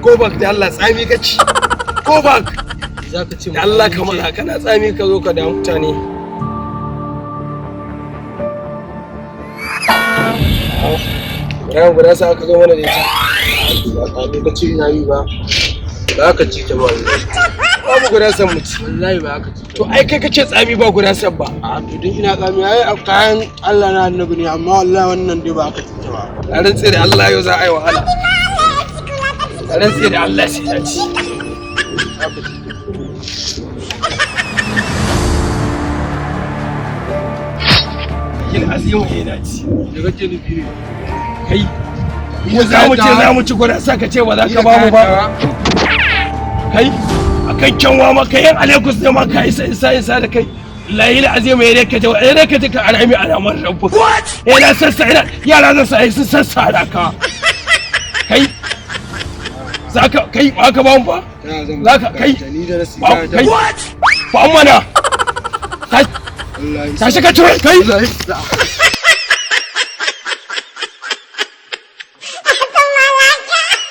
Go back da Allah tsami ka ci. Go back. Za ka ce da Allah ka mana kana tsami ka zo ka da mutane. Guda sa aka zo mana da ita. Ba ka ce ina yi ba. Ba ka ci ta ba. Babu guda san mutu. wallahi ba ka ci. To ai kai kace tsami ba guda san ba. A to din ina tsami ai kayan Allah na annabi ne amma wallahi wannan dai ba ka ci ta ba. A rantse da Allah yau za a yi wahala. A rantse da Allah sai ta ci. Yin azimu yana ci. Da kake nufi ne. Kai. Mu za mu ci guda sa ka ce ba za ka ba mu ba. Kai akan kyanwa maka yin alekus ne ma ka isa da kai. Layi azima ya reka ta ka arami ana man rabu. Yana sassa ina yara zan sa su sassa da ka. Kai zaka kai ba ka ba mu ba. Zaka kai kai ba mana. Tashi ka cire kai.